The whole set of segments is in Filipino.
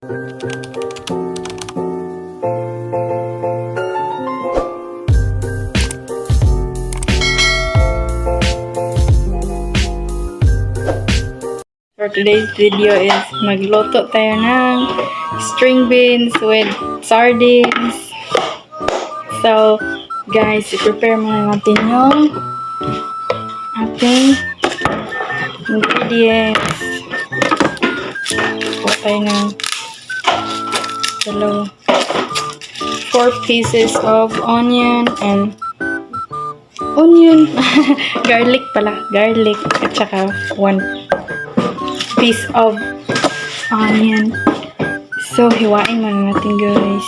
For today's video is magluto tayo ng string beans with sardines. So, guys, i-prepare muna natin yung ating ingredients. Put tayo ng 4 pieces of onion and garlic at saka 1 piece of onion. So, hiwain muna natin, guys.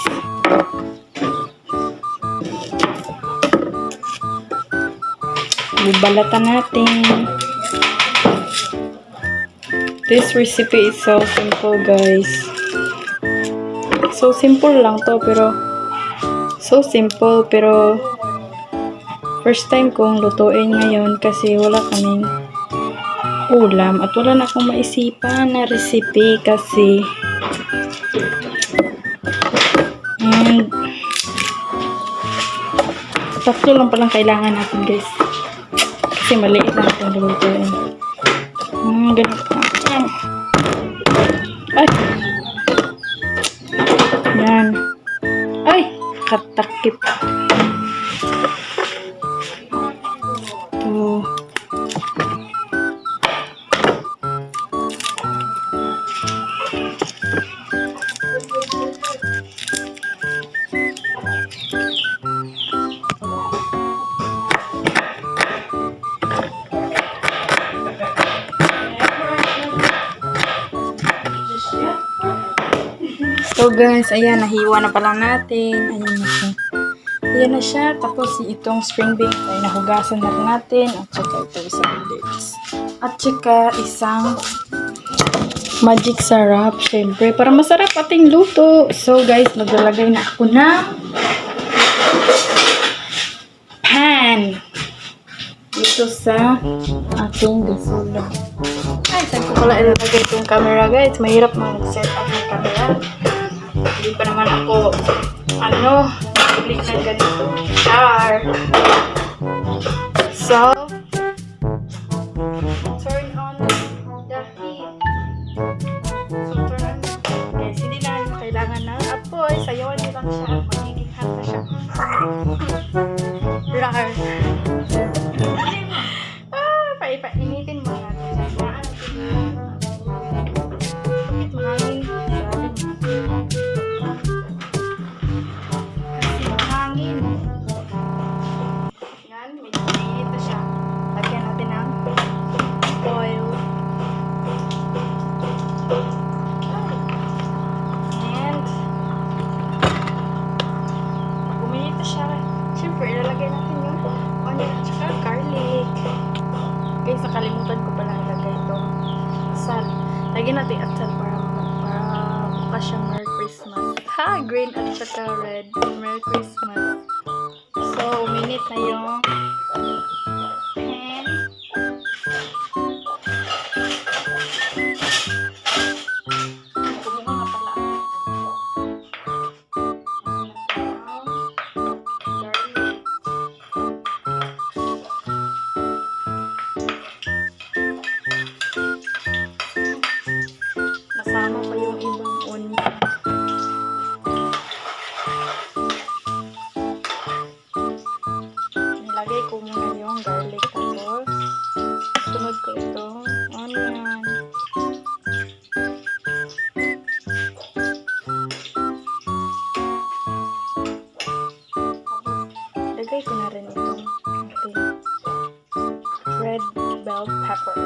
Bubalatan natin. This recipe is so simple, guys. So simple lang to, pero first time kong lutuin ngayon kasi wala kaming ulam at wala na akong maisipan na recipe kasi. And tatlo lang palang kailangan natin, guys, kasi maliit lang itong lulutuin. Ganun pa. Ay! Yan. Ay! Katakip. Ito. So guys, ayan, nahiwa na pala natin. Ayan na siya. Ayan na siya. Tapos itong string beans ay nahugasan na natin. At saka ito isang dates. At saka isang magic sarap. Syempre, para masarap ating luto. So guys, maglalagay na ako ng pan dito sa ating gasula. Ay, saan ko pala ilalagay itong camera, guys? Mahirap mag-set up ng camera. Hindi pa naman ako, nabili ng ganito. Char! So, turn on the heat. So, turn on. Guys, hindi na kailangan ng apoy. Sayawan nyo lang siya. Magiging hot na siya. Rar! Painitin mo natin. Bakit mahangin? Kasi mahangin. Yan, medyo mainit na siya. Lagyan natin ng oil. And pag uminit na siya, syempre ilalagay natin yung onion at saka garlic. Guys, nakalimutan ko pala ilagay itong asal. Lagyan natin asal para mukha siyang Merry Christmas. Ha! Green at saka red. Merry Christmas. So, minute na yung pan. Kumuha nga pala. Nasama pa yung ibang onion. Nilagay ko muna yung garlic tapos sunod ko itong onion. Lagay ko na rin itong red bell pepper.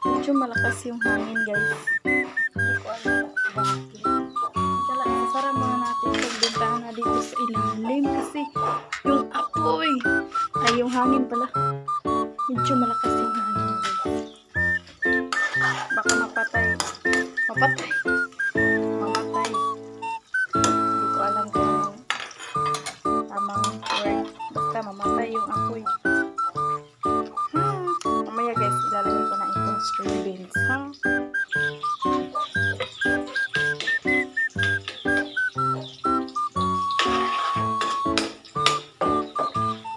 Medyo malakas yung hangin, guys. Hindi ko alam bakit. Sasara muna natin yung bintana dito sa ilalim kasi yung apoy ay yung hangin pala. Medyo malakas yung hangin, guys. Baka mapatay. Mapatay. Mamatay. Hindi ko alam kung anong tamang word. Basta mamatay yung apoy. Mamaya guys, ilalagay ko na itong string beans.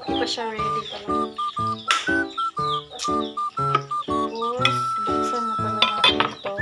Hindi pa siya ready pala. Tapos, buksan na pala natin ito.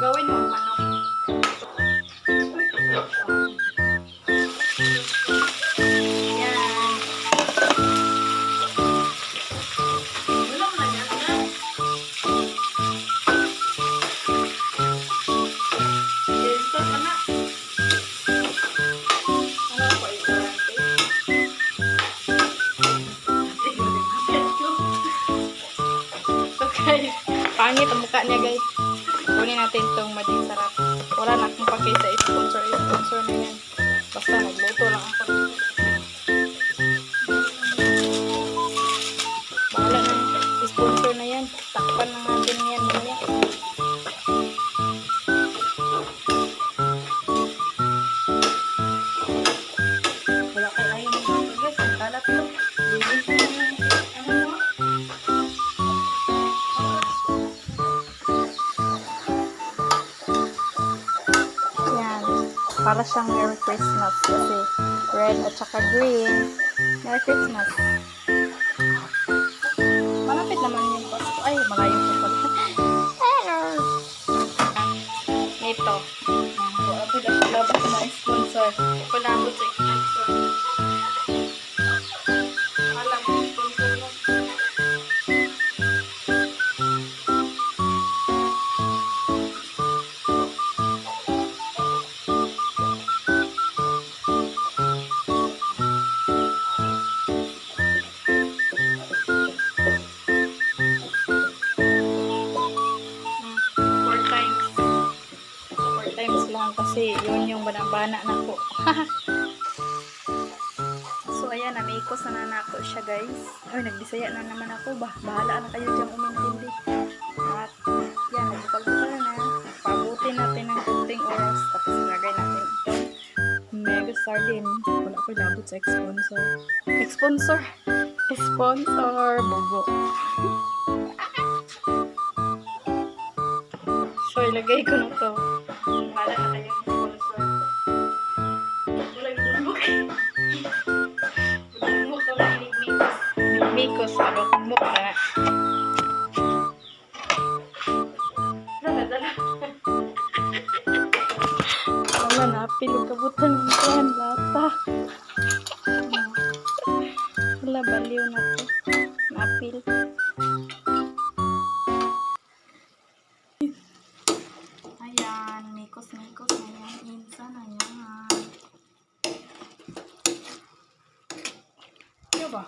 Gawin mo ang manok. Yan. Ulam na yan, ha? Ito ka na. Ano ko ito? Okay. Pangit ang mukha niya, guys. Kunin natin itong maging sarap. Wala na akong pake sa sponsor na yan. Basta nagluto lang ako. Bahala na sponsor na yan. Takpan lang natin yan. Mamaya. Wala kayo ayaw ng mga guys. Ang kalat mo. Lilisin na yan. Ano mo? Para siyang Merry Christmas kasi red at saka green. Merry Christmas. Malapit naman yung Pasko. Ay, malayo pa pala. Ito. Malapit at labas na sponsor. Palabot sa sponsor. Alam mo, sponsor lang. Kasi yun yung banabana na ko. So ayan, namikos na nako siya guys. Ay, nagbisaya na naman ako. Bahala na kayo dyan umintindi. At yan, nagpagpapala na. Pabutin natin ng kunting oras. Tapos ilagay natin itong mega sardine. Wala ko labot sa sponsor. Sponsor. Bobo. So ilagay ko na to. Bahala na kayo. Mikos, adok-muk na. Wala na, pilo kabutan ng kuhan, lata. Wala, baliw na to. Napil. Ayan, mikos-mikos na yan. Insa na yan. Ano ba?